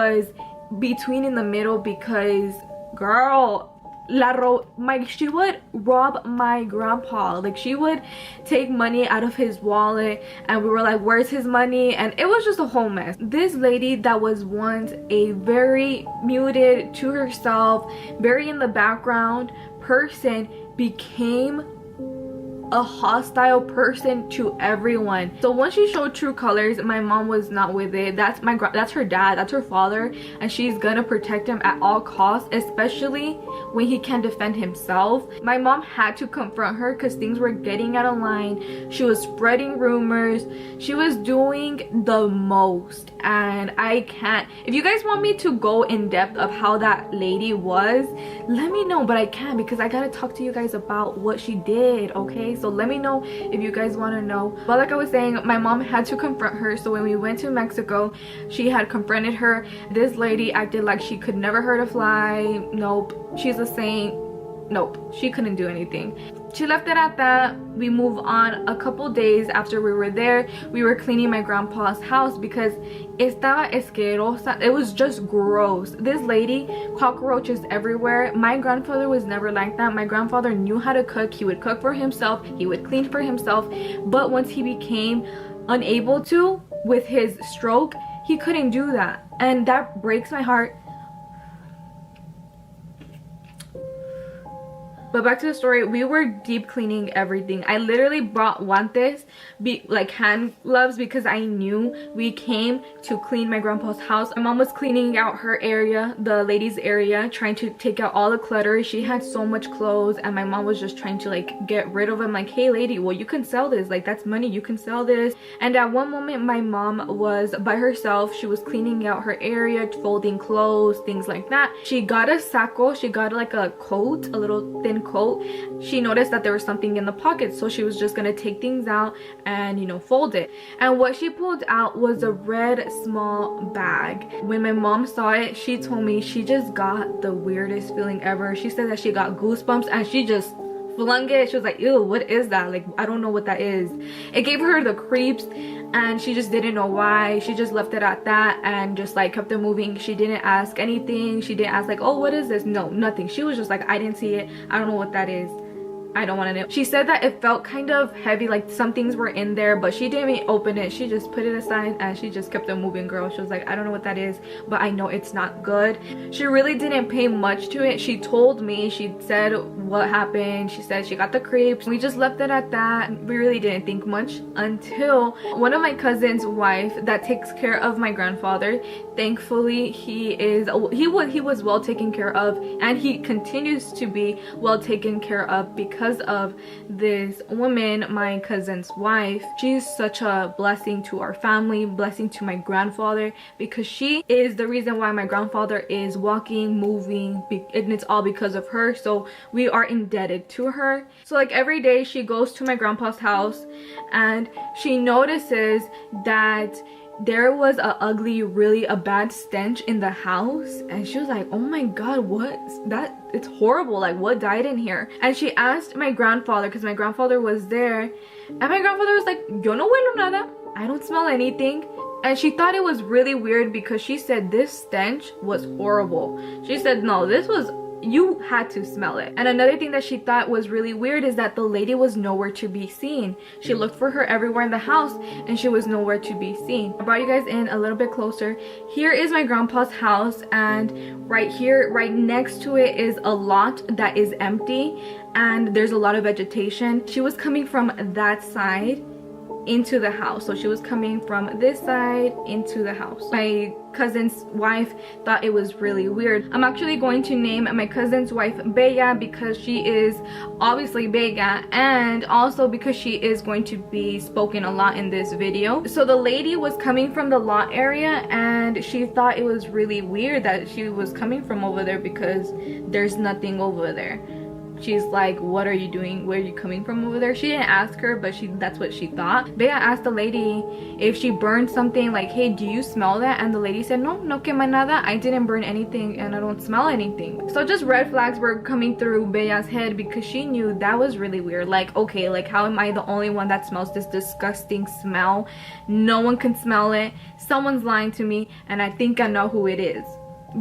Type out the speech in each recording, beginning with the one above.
was between in the middle because girl, she would rob my grandpa. Like, she would take money out of his wallet and we were like, where's his money? And it was just a whole mess. This lady that was once a very muted to herself, very in the background person became a hostile person to everyone. So once she showed true colors, my mom was not with it. That's her dad, that's her father, and she's gonna protect him at all costs, especially when he can't defend himself. My mom had to confront her because things were getting out of line. She was spreading rumors. She was doing the most, and I can't. If you guys want me to go in depth of how that lady was, let me know, but I can't because I gotta talk to you guys about what she did, okay? So let me know if you guys want to know. But like I was saying, my mom had to confront her. So when we went to Mexico, she had confronted her. This lady acted like she could never hurt a fly. Nope, she's a saint. Nope, she couldn't do anything. She left it at that. We move on. A couple days after we were there, we were cleaning my grandpa's house because estaba asquerosa. It was just gross. This lady, cockroaches everywhere. My grandfather was never like that. My grandfather knew how to cook. He would cook for himself. He would clean for himself. But once he became unable to with his stroke, he couldn't do that. And that breaks my heart. But back to the story, we were deep cleaning everything. I literally brought guantes, like hand gloves, because I knew we came to clean my grandpa's house. My mom was cleaning out her area, the ladies' area, trying to take out all the clutter. She had so much clothes and my mom was just trying to like get rid of them. Like, hey lady, well, you can sell this. Like, that's money, you can sell this. And at one moment, my mom was by herself. She was cleaning out her area, folding clothes, things like that. She got a saco. She got like a coat, a little thin coat. She noticed that there was something in the pocket, so she was just gonna take things out and, you know, fold it. And what she pulled out was a red small bag. When my mom saw it, she told me she just got the weirdest feeling ever. She said that she got goosebumps and she just flung it. She was like, ew, what is that? Like, I don't know what that is. It gave her the creeps and she just didn't know why. She just left it at that and just like kept it moving. She didn't ask anything. She didn't ask like, oh, what is this? No, nothing. She was just like, I didn't see it. I don't know what that is. I don't want to know. She said that it felt kind of heavy, like some things were in there, but she didn't open it. She just put it aside and she just kept it moving, girl. She was like, I don't know what that is, but I know it's not good. She really didn't pay much to it. She told me, she said what happened. She said she got the creeps. We just left it at that. We really didn't think much until one of my cousin's wife that takes care of my grandfather, thankfully he was well taken care of, and he continues to be well taken care of because of this woman, my cousin's wife. She's such a blessing to our family, blessing to my grandfather, because she is the reason why my grandfather is walking, moving, and it's all because of her. So we are indebted to her. So like every day she goes to my grandpa's house and she notices that there was a bad stench in the house, and she was like, oh my god, what's that? It's horrible. Like, what died in here? And she asked my grandfather, because my grandfather was there, and my grandfather was like, yo no huelo nada, I don't smell anything. And she thought it was really weird because she said this stench was horrible. She said, no, this was, you had to smell it. And another thing that she thought was really weird is that the lady was nowhere to be seen. She looked for her everywhere in the house and she was nowhere to be seen. I brought you guys in a little bit closer. Here is my grandpa's house, and right here, right next to it, is a lot that is empty and there's a lot of vegetation. She was coming from that side into the house. So she was coming from this side into the house. My cousin's wife thought it was really weird. I'm actually going to name my cousin's wife Bella because she is obviously Bella, and also because she is going to be spoken a lot in this video. So the lady was coming from the lot area and she thought it was really weird that she was coming from over there because there's nothing over there. she's like, what are you doing, where are you coming from over there? She didn't ask her, but that's what she thought. Bea asked the lady if she burned something, like, hey, do you smell that? And the lady said, no quema nada, I didn't burn anything and I don't smell anything. So just red flags were coming through Bea's head, because she knew that was really weird. Like, okay, like, how am I the only one that smells this disgusting smell? No one can smell it. Someone's lying to me, and I think I know who it is,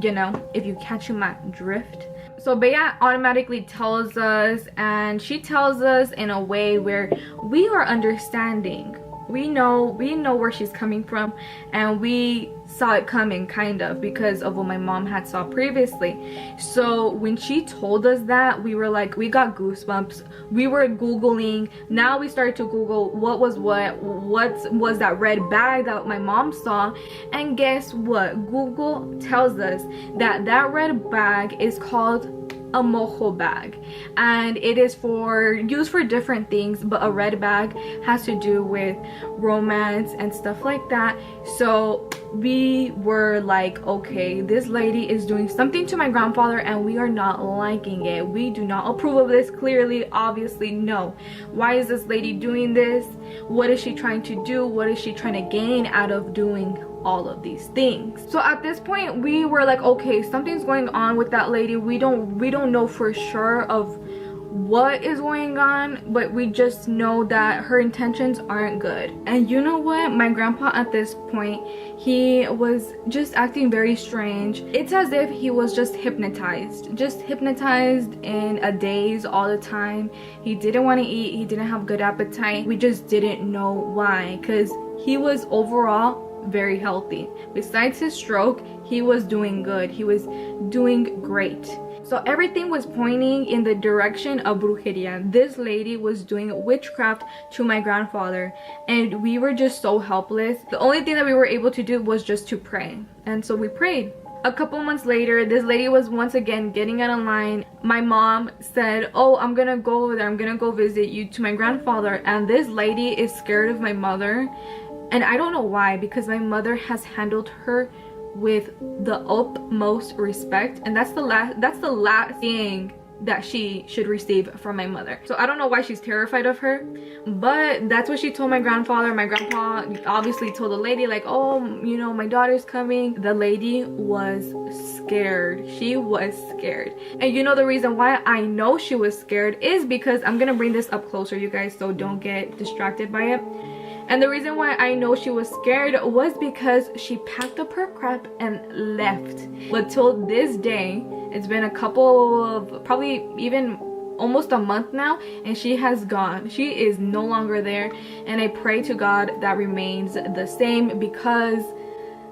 you know, if you catch my drift. So Bea automatically tells us, and she tells us in a way where we are understanding. We know where she's coming from, and we saw it coming, kind of, because of what my mom had saw previously. So when she told us that, we were like, we got goosebumps. We were googling. Now we started to google what was that red bag that my mom saw. And guess what? Google tells us that that red bag is called a mojo bag, and it is used for different things, but a red bag has to do with romance and stuff like that. So we were like, okay, this lady is doing something to my grandfather and we are not liking it. We do not approve of this. Clearly, obviously, no. Why is this lady doing this? What is she trying to do? What is she trying to gain out of doing all of these things? So at this point, we were like, okay, something's going on with that lady. We don't know for sure of what is going on, but we just know that her intentions aren't good. And you know what, my grandpa at this point, he was just acting very strange. It's as if he was just hypnotized in a daze all the time. He didn't want to eat, he didn't have good appetite. We just didn't know why, because he was overall very healthy. Besides his stroke, he was doing good, he was doing great. So everything was pointing in the direction of brujeria. This lady was doing witchcraft to my grandfather, and we were just so helpless. The only thing that we were able to do was just to pray, and so we prayed. A couple months later, this lady was once again getting out of line. My mom said, oh, I'm gonna go over there, I'm gonna go visit you to my grandfather. And this lady is scared of my mother, and I don't know why, because my mother has handled her with the utmost respect, and that's the last thing that she should receive from my mother. So I don't know why she's terrified of her, but that's what she told my grandfather. My grandpa obviously told the lady, like, oh, you know, my daughter's coming. The lady was scared. She was scared. And you know the reason why I know she was scared is because I'm gonna bring this up closer, you guys, so don't get distracted by it. And the reason why I know she was scared was because she packed up her crap and left. But till this day, it's been a couple of, probably even almost a month now, and she has gone. She is no longer there, and I pray to God that remains the same, because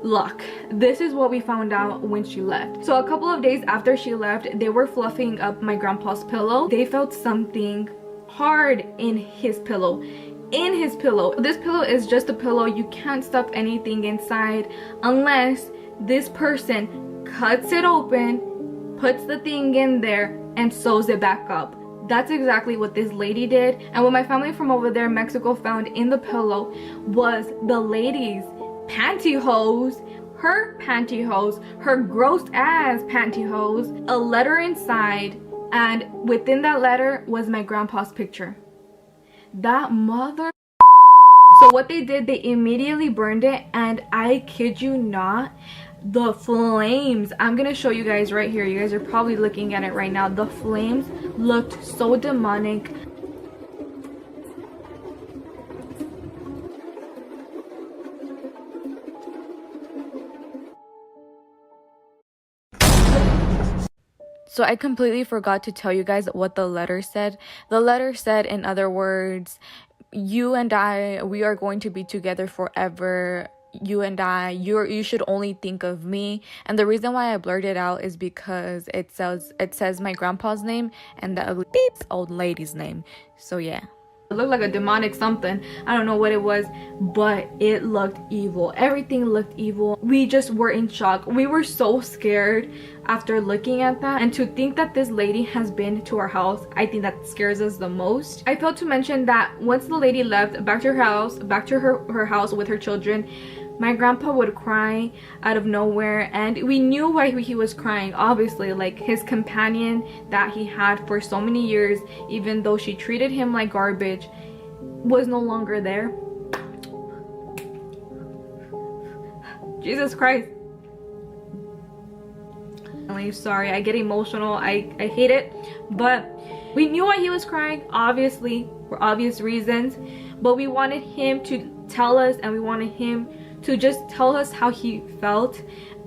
luck. This is what we found out when she left. So a couple of days after she left, they were fluffing up my grandpa's pillow. They felt something hard in his pillow. This pillow is just a pillow. You can't stuff anything inside unless this person cuts it open, puts the thing in there, and sews it back up. That's exactly what this lady did. And what my family from over there in Mexico found in the pillow was the lady's pantyhose, her pantyhose, her gross ass pantyhose, a letter inside, and within that letter was my grandpa's picture. That mother. So what they did, they immediately burned it, and I kid you not, the flames, I'm gonna show you guys right here, you guys are probably looking at it right now, the flames looked so demonic. So I completely forgot to tell you guys what the letter said. The letter said, in other words, you and I, we are going to be together forever. You and I, you should only think of me. And the reason why I blurred it out is because it says my grandpa's name and the ugly old lady's name. So yeah. It looked like a demonic something. I don't know what it was, but it looked evil. Everything looked evil. We just were in shock. We were so scared after looking at that. And to think that this lady has been to our house, I think that scares us the most. I failed to mention that once the lady left back to her house, her house with her children, My grandpa would cry out of nowhere, and we knew why he was crying. Obviously, like, his companion that he had for so many years, even though she treated him like garbage, was no longer there. Jesus Christ. I'm sorry, I get emotional. I hate it, but we knew why he was crying, obviously, for obvious reasons, but we wanted him to tell us, and we wanted him to just tell us how he felt,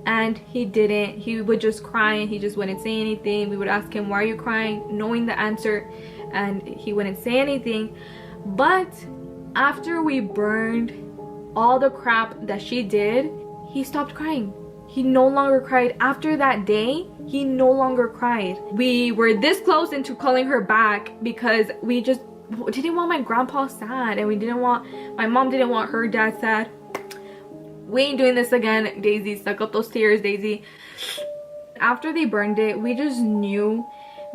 and he didn't. He would just cry and he just wouldn't say anything. We would ask him, why are you crying, knowing the answer, and he wouldn't say anything. But after we burned all the crap that she did, he stopped crying. He no longer cried. After that day, he no longer cried. We were this close into calling her back because we just didn't want my grandpa sad, and my mom didn't want her dad sad. We ain't doing this again, Daisy. Suck up those tears, Daisy. After they burned it, we just knew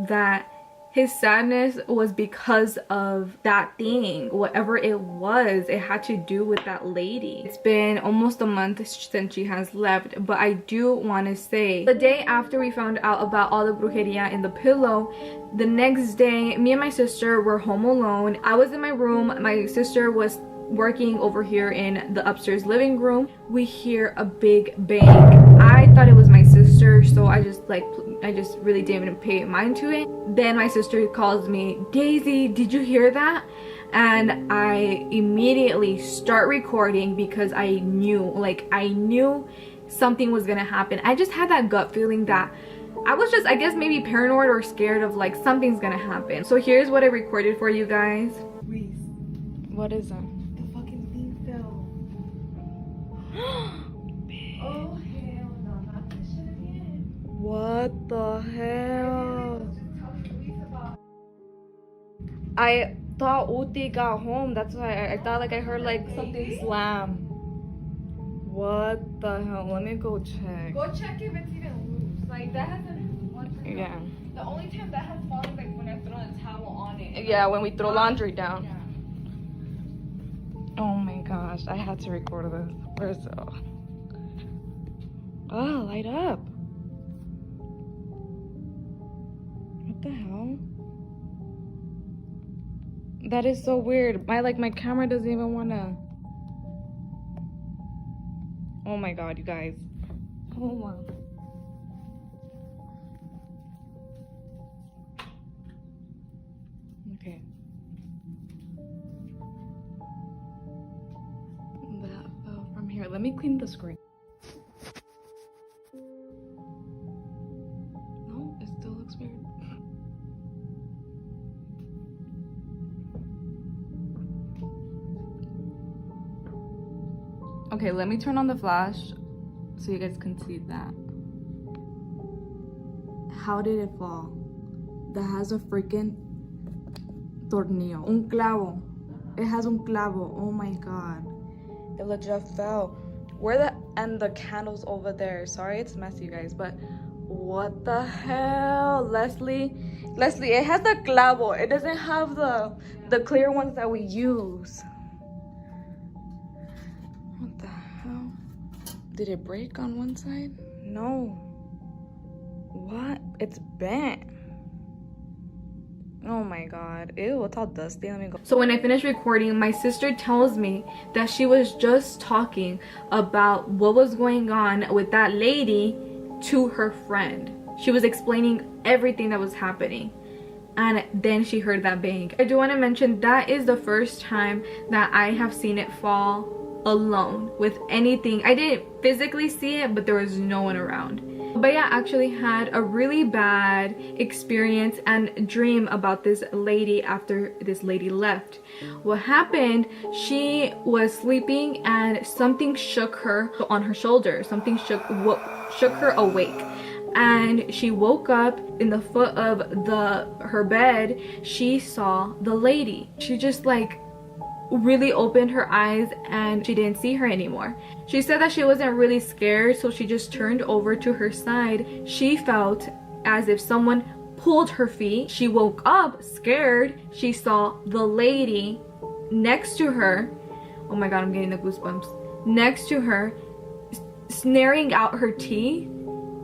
that his sadness was because of that thing. Whatever it was, it had to do with that lady. It's been almost a month since she has left, but I do want to say, the day after we found out about all the brujeria in the pillow, the next day, me and my sister were home alone. I was in my room. My sister was working over here in the upstairs living room. We hear a big bang. I thought it was my sister, so I just really didn't even pay mind to it. Then my sister calls me, Daisy, did you hear that? And I immediately start recording because I knew something was gonna happen. I just had that gut feeling that I was just, I guess, maybe paranoid or scared of like something's gonna happen. So here's what I recorded for you guys. Reese, what is that? the fucking thing fell. Oh hell no, not this shit again. What the hell? Just tell the police about it. I thought Uti got home. That's why I thought like I heard like something slam. What the hell? Let me go check. Go check if it's even loose. Like that hasn't once. Yeah. The only time that has fallen is like when I throw a towel on it. Yeah, when we throw laundry down. Yeah. Oh my gosh, I had to record this. Where's it? Oh, light up. What the hell? That is so weird. My camera doesn't even wanna. Oh my god, you guys. Hold on. Okay. That fell from here. Let me clean the screen. No, it still looks weird. Okay, let me turn on the flash so you guys can see that. How did it fall? That has a freaking tornillo. Un clavo. It has un clavo. Oh my god. It legit fell. And the candle's over there. Sorry it's messy, you guys, but what the hell? Leslie, it has the clavo. It doesn't have the clear ones that we use. What the hell? Did it break on one side? No. What? It's bent. Oh my god. Ew, it's all dusty. Let me go. So when I finished recording, my sister tells me that she was just talking about what was going on with that lady to her friend. She was explaining everything that was happening. And then she heard that bang. I do want to mention that is the first time that I have seen it fall alone with anything. I didn't physically see it, but there was no one around. But yeah, actually had a really bad experience and dream about this lady after this lady left. What happened, she was sleeping and something shook her on her shoulder. Something shook her awake. And she woke up in the foot of her bed. She saw the lady. She just like really opened her eyes and she didn't see her anymore. She said that she wasn't really scared, so she just turned over to her side. She felt as if someone pulled her feet. She woke up scared. She saw the lady next to her. Oh my god, I'm getting the goosebumps. next to her, snaring out her teeth.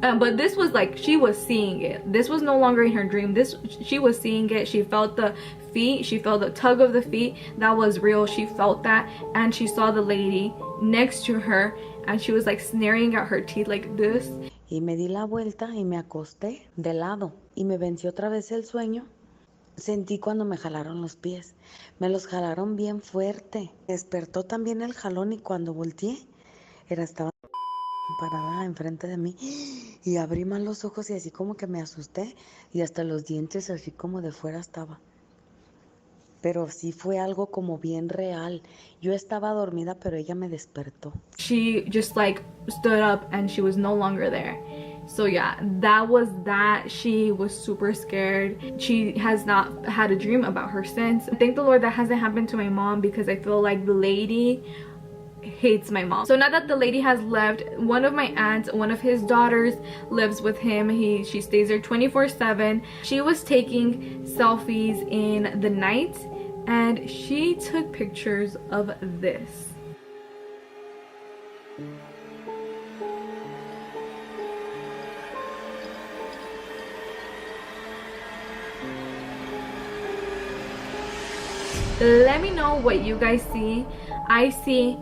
But this was like, she was seeing it. This was no longer in her dream. She was seeing it. She felt the feet. She felt the tug of the feet. That was real. She felt that. And she saw the lady next to her, and she was like snaring out her teeth like this. Y me di la vuelta y me acosté de lado. Y me venció otra vez el sueño. Sentí cuando me jalaron los pies. Me los jalaron bien fuerte. Despertó también el jalón y cuando volteé, estaba parada enfrente de mí y abrí mal los ojos y así como que me asusté y hasta los dientes así como de fuera estaba. Pero sí fue algo como bien real. Yo estaba dormida, pero ella me despertó. She just like stood up and she was no longer there. So yeah, that was that. She was super scared. She has not had a dream about her since. Thank the Lord that hasn't happened to my mom, because I feel like the lady hates my mom. So now that the lady has left, one of my aunts, one of his daughters, lives with him. She stays there 24/7. She was taking selfies in the night, and she took pictures of this. Let me know what you guys see. I see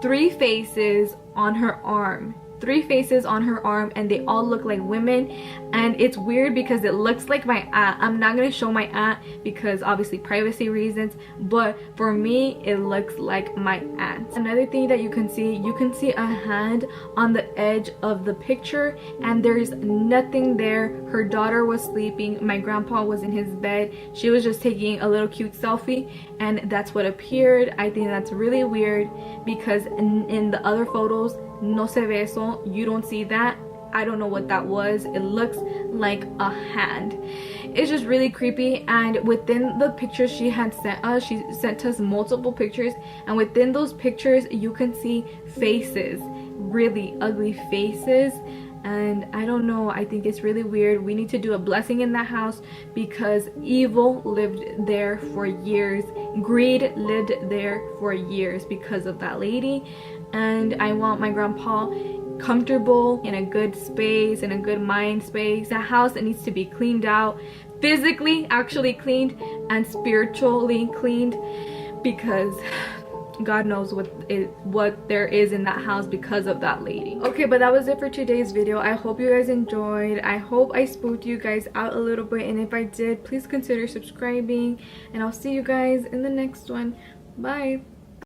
3 faces on her arm. 3 faces on her arm, and they all look like women. And it's weird because it looks like my aunt. I'm not gonna show my aunt because obviously privacy reasons, but for me it looks like my aunt. Another thing that you can see a hand on the edge of the picture, and there's nothing there. Her daughter was sleeping, my grandpa was in his bed. She was just taking a little cute selfie, and that's what appeared. I think that's really weird because in the other photos, no se ve eso, you don't see that. I don't know what that was. It looks like a hand. It's just really creepy. And within the pictures she had sent us, she sent us multiple pictures, and within those pictures you can see faces, really ugly faces. And I don't know, I think it's really weird. We need to do a blessing in that house because evil lived there for years. Greed lived there for years because of that lady. And I want my grandpa comfortable in a good space, in a good mind space. The house that needs to be cleaned out, physically actually cleaned, and spiritually cleaned, because God knows what there is in that house because of that lady. Okay, but that was it for today's video. I hope you guys enjoyed. I hope I spooked you guys out a little bit, and if I did, please consider subscribing, and I'll see you guys in the next one. Bye.